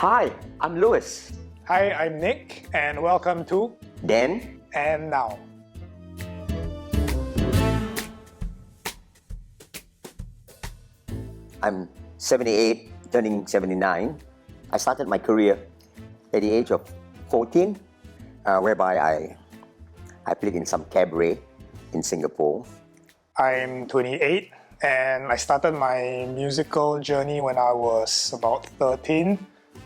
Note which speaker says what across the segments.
Speaker 1: Hi, I'm Louis.
Speaker 2: Hi, I'm Nick, and welcome to
Speaker 1: Then,
Speaker 2: And Now.
Speaker 1: I'm 78, turning 79. I started my career at the age of 14, whereby I played in some cabaret in Singapore.
Speaker 2: I'm 28, and I started my musical journey when I was about 13.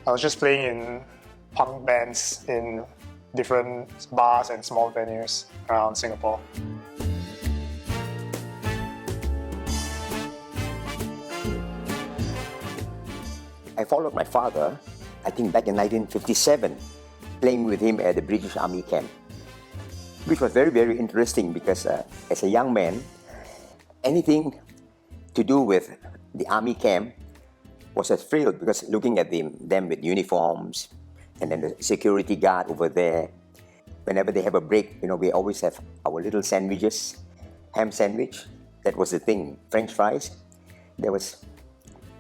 Speaker 2: I was just playing in punk bands in different bars and small venues around Singapore.
Speaker 1: I followed my father, I think back in 1957, playing with him at the British Army camp, which was very, very interesting because as a young man, anything to do with the army camp was a thrill because looking at them with uniforms and then the security guard over there, whenever they have a break, we always have our little sandwiches, ham sandwich, that was the thing, French fries, that was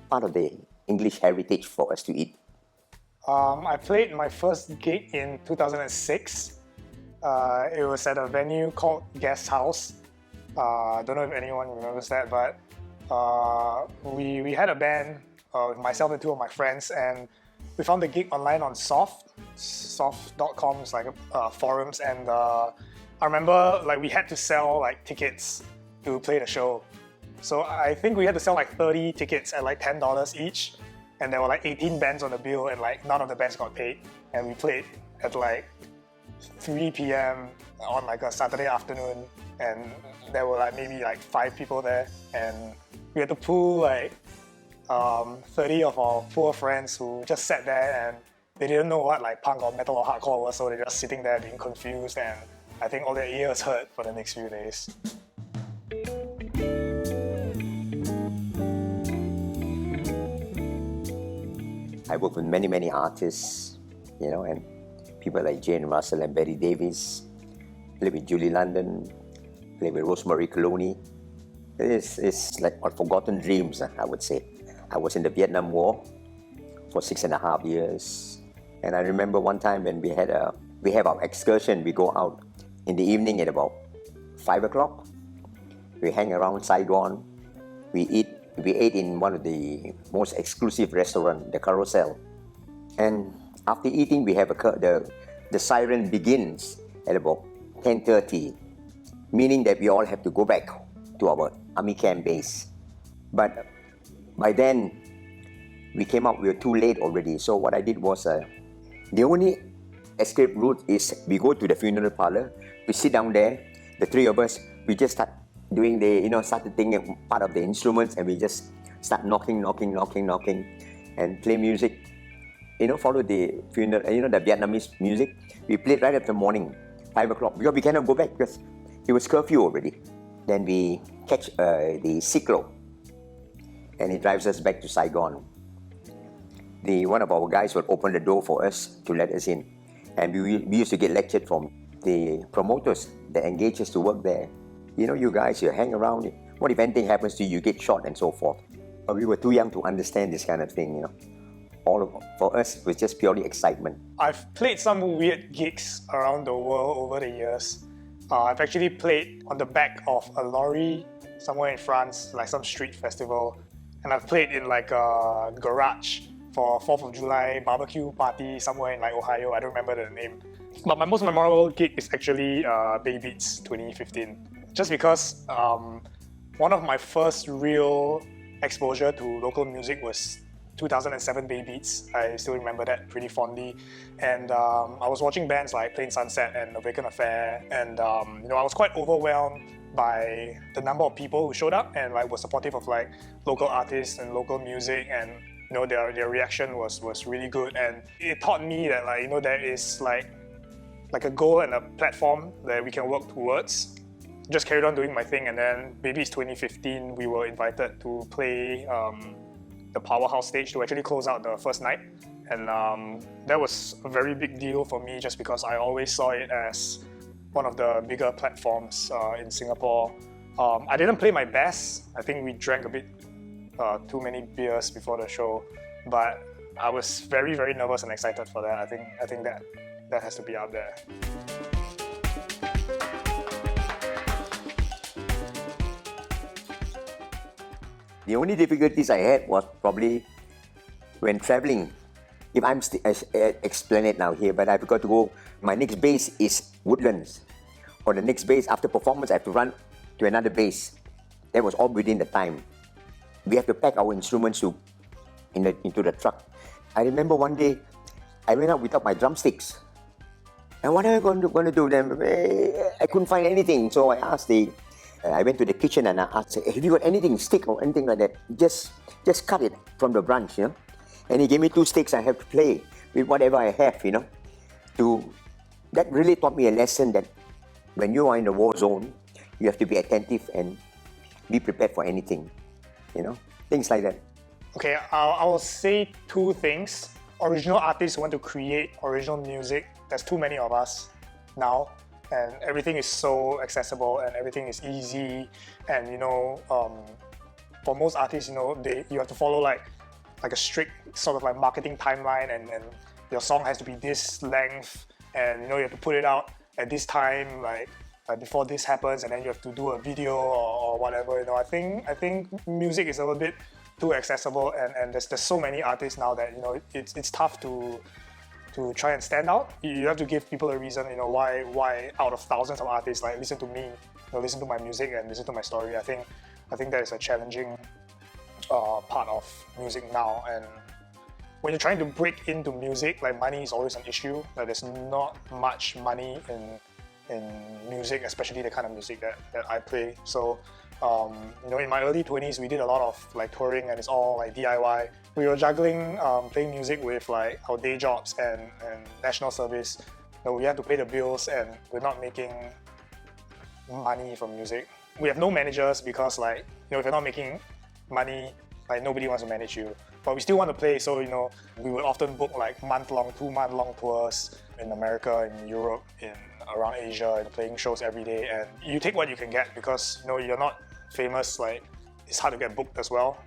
Speaker 1: part of the English heritage for us to eat.
Speaker 2: I played my first gig in 2006. It was at a venue called Guest House. I don't know if anyone remembers that, but we had a band with myself and two of my friends, and we found the gig online on soft.com, it's like forums, and I remember we had to sell tickets to play the show. So I think we had to sell 30 tickets at $10 each, and there were 18 bands on the bill, and none of the bands got paid, and we played at 3 p.m. on a Saturday afternoon, and there were maybe 5 people there, and we had to pull 30 of our poor friends who just sat there and they didn't know what punk or metal or hardcore was, so they're just sitting there being confused, and I think all their ears hurt for the next few days.
Speaker 1: I worked with many, many artists, and people like Jane Russell and Betty Davis, played with Julie London, played with Rosemary Clooney. It's like forgotten dreams, I would say. I was in the Vietnam War for 6.5 years. And I remember one time when we have our excursion, we go out in the evening at about 5 o'clock. We hang around Saigon. We ate in one of the most exclusive restaurants, the Carousel. And after eating, we have the siren begins at about 10:30, meaning that we all have to go back to our army camp base. But by then, we came out, we were too late already. So what I did was, the only escape route is we go to the funeral parlor, we sit down there, the three of us, we just start doing started thinking part of the instruments, and we just start knocking, and play music. Follow the funeral, the Vietnamese music. We played right after morning, 5 o'clock, because we cannot go back because it was curfew already. Then we catch the Ciclo, and it drives us back to Saigon. One of our guys would open the door for us to let us in, and we used to get lectured from the promoters that engage us to work there. You guys, you hang around, what if anything happens to you, you get shot and so forth. But we were too young to understand this kind of thing, For us, it was just purely excitement.
Speaker 2: I've played some weird gigs around the world over the years. I've actually played on the back of a lorry somewhere in France, some street festival. And I've played in a garage for 4th of July barbecue party somewhere in Ohio. I don't remember the name. But my most memorable gig is actually Bay Beats 2015. Just because one of my first real exposure to local music was 2007 Bay Beats. I still remember that pretty fondly. And I was watching bands like Plain Sunset and The Vacant Affair, and I was quite overwhelmed by the number of people who showed up and were supportive of local artists and local music, and their reaction was really good, and it taught me that there is a goal and a platform that we can work towards. Just carried on doing my thing, and then maybe it's 2015 we were invited to play the Powerhouse stage to actually close out the first night, and that was a very big deal for me just because I always saw it as one of the bigger platforms in Singapore. I didn't play my best. I think we drank a bit too many beers before the show, but I was very, very nervous and excited for that. I think that has to be up there.
Speaker 1: The only difficulties I had was probably when traveling. If I'm explain it now here, but I've got to go. My next base is Woodlands, or the next base after performance, I have to run to another base. That was all within the time. We have to pack our instruments into the truck. I remember one day I went out without my drumsticks. And what am I going to do then? I couldn't find anything, so I asked I went to the kitchen and I asked, have you got anything, stick or anything like that? Just cut it from the branch, you know. And he gave me 2 sticks. I have to play with whatever I have, you know. That really taught me a lesson that when you are in the war zone, you have to be attentive and be prepared for anything, you know, things like that.
Speaker 2: Okay, I will say 2 things. Original artists want to create original music. There's too many of us now, and everything is so accessible and everything is easy. And you know, for most artists, you know, you have to follow like a strict sort of like marketing timeline, and your song has to be this length, and you know, you have to put it out at this time, like before this happens, and then you have to do a video or whatever. You know, I think music is a little bit too accessible, and there's so many artists now that, you know, it's tough to try and stand out. You have to give people a reason, you know, why out of thousands of artists, like, listen to me, you know, listen to my music and listen to my story. I think that is a challenging part of music now. And when you're trying to break into music, like, money is always an issue. Like, there's not much money in music, especially the kind of music that I play. So you know, in my early 20s, we did a lot of like touring, and it's all like DIY. We were juggling playing music with like our day jobs and national service. You know, we had to pay the bills, and we're not making money from music. We have no managers because, like, you know, if you're not making money, like, nobody wants to manage you. But we still want to play, so, you know, we would often book like 2-month-long tours in America, in Europe, around Asia, and playing shows every day. And you take what you can get because, you know, you're not famous. Like, it's hard to get booked as well.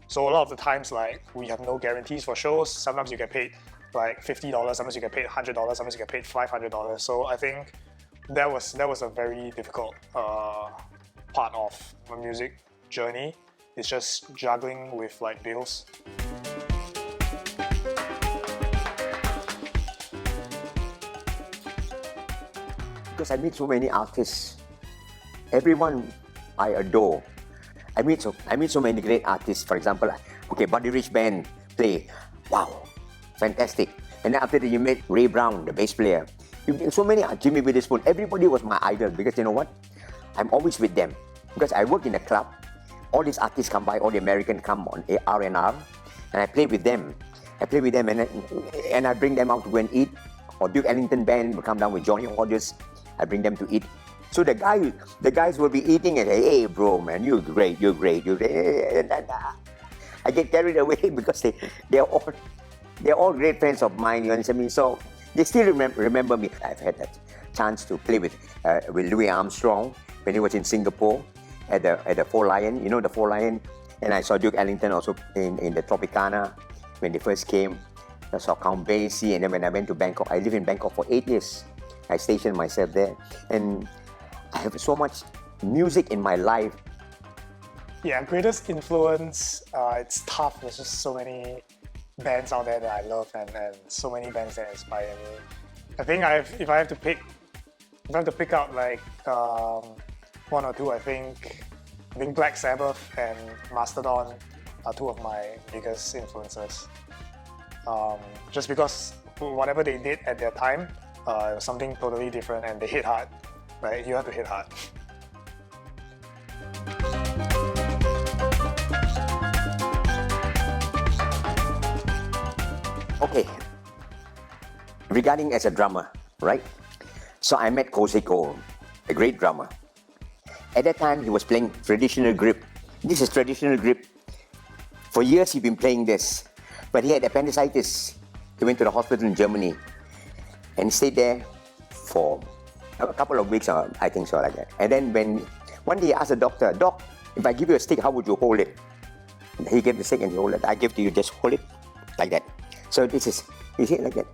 Speaker 2: So a lot of the times, like, we have no guarantees for shows. Sometimes you get paid like $50, sometimes you get paid $100, sometimes you get paid $500. So I think that was a very difficult part of my music journey. It's just juggling with like bills.
Speaker 1: Because I meet so many artists, everyone I adore. I meet so many great artists. For example, okay, Buddy Rich Band play, wow, fantastic. And then after that, you met Ray Brown, the bass player. So many, Jimmy Witherspoon. Everybody was my idol because, you know what? I'm always with them because I work in a club. All these artists come by, all the Americans come on R&R, and I play with them. And I bring them out to go and eat. Or Duke Ellington Band will come down with Johnny Hodges. I bring them to eat. So the guys will be eating and say, hey bro, man, you're great. And I get carried away because they're all great friends of mine, you understand me? So they still remember me. I've had that chance to play with Louis Armstrong when he was in Singapore at the Four Lion, you know, the Four Lion. And I saw Duke Ellington also in the Tropicana when they first came. I saw Count Basie, and then when I went to Bangkok, I lived in Bangkok for 8 years. I stationed myself there, and I have so much music in my life.
Speaker 2: Yeah, greatest influence, it's tough. There's just so many bands out there that I love, and so many bands that inspire me. I think if I have to pick out like 1 or 2, I think Black Sabbath and Mastodon are 2 of my biggest influences. Just because whatever they did at their time, it was something totally different, and they hit hard. Right? You have to hit hard.
Speaker 1: Okay, regarding as a drummer, right? So I met Kosei Cole, a great drummer. At that time, he was playing traditional grip. This is traditional grip. For years, he'd been playing this, but he had appendicitis. He went to the hospital in Germany, and he stayed there for a couple of weeks, I think so, like that. And then when one day he asked the doctor, Doc, if I give you a stick, how would you hold it? He gave the stick and he hold it. I give to you, just hold it like that. So this is, you see like that.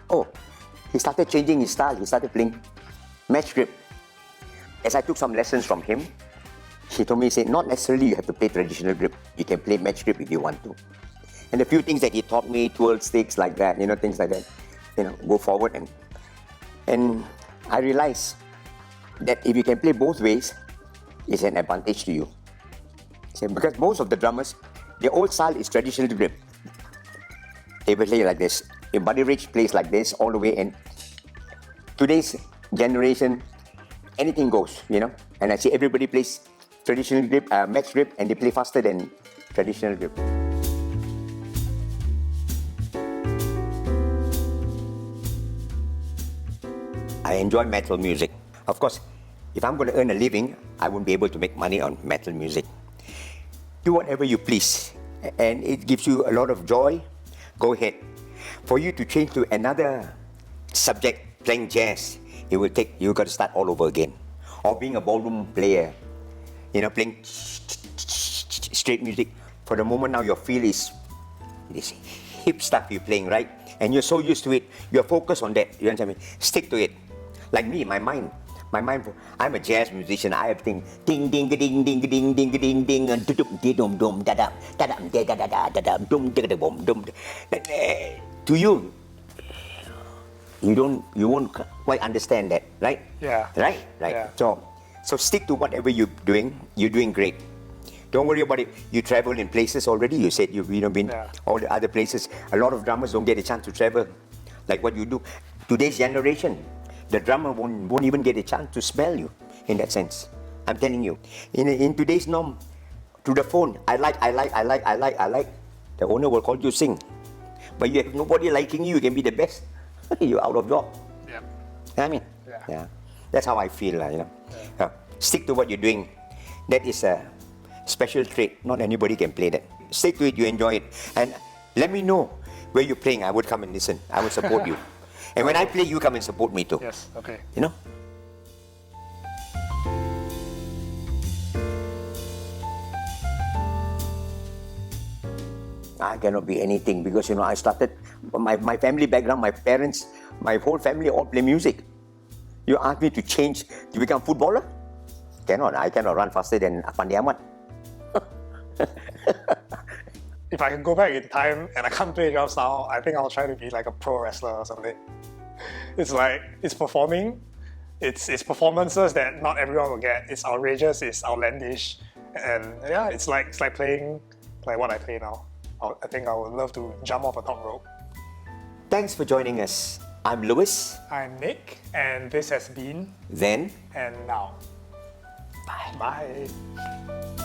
Speaker 1: Oh, he started changing his style. He started playing match grip. As I took some lessons from him, he told me, he said, not necessarily you have to play traditional grip. You can play match grip if you want to. And a few things that he taught me, twirl sticks like that, things like that, go forward. And I realized that if you can play both ways, it's an advantage to you. So, because most of the drummers, their old style is traditional grip. They will play like this. If Buddy Rich plays like this all the way, and today's generation, anything goes, And I see everybody plays traditional grip, match grip, and they play faster than traditional grip. I enjoy metal music. Of course, if I'm going to earn a living, I won't be able to make money on metal music. Do whatever you please, and it gives you a lot of joy. Go ahead. For you to change to another subject, playing jazz, you got to start all over again. Or being a ballroom player, playing straight music. For the moment now, your feel is this hip stuff you're playing, right? And you're so used to it, you're focused on that. You understand me? Stick to it. Like me, my mind, I'm a jazz musician. I have things ding ding ding ding ding ding ding ding and dum dum da da da da da da da da dum da bum dum. To you, you won't quite understand that, right?
Speaker 2: Yeah.
Speaker 1: Right.
Speaker 2: Yeah.
Speaker 1: So stick to whatever you're doing. You're doing great. Don't worry about it. You travel in places already. You said you've been all the other places. A lot of drummers don't get a chance to travel like what you do. Today's generation, the drummer won't even get a chance to smell you in that sense. I'm telling you. In today's norm, through the phone, I like. The owner will call you sing. But you have nobody liking you, you can be the best. You're out of job.
Speaker 2: Yeah.
Speaker 1: I mean, that's how I feel, Stick to what you're doing. That is a special trait. Not anybody can play that. Stick to it, you enjoy it. And let me know where you're playing. I would come and listen. I will support you. And when I play, you come and support me too.
Speaker 2: Yes, okay.
Speaker 1: I cannot be anything because, I started, my family background, my parents, my whole family all play music. You ask me to change, to become footballer? Cannot. I cannot run faster than Afandi Ahmad.
Speaker 2: If I can go back in time and I can't play drums now, I think I'll try to be like a pro wrestler or something. It's performing, it's performances that not everyone will get. It's outrageous, it's outlandish, and it's like playing like what I play now. I think I would love to jump off a top rope.
Speaker 1: Thanks for joining us. I'm Lewis.
Speaker 2: I'm Nick, and this has been
Speaker 1: Then
Speaker 2: and Now.
Speaker 1: Bye.
Speaker 2: Bye.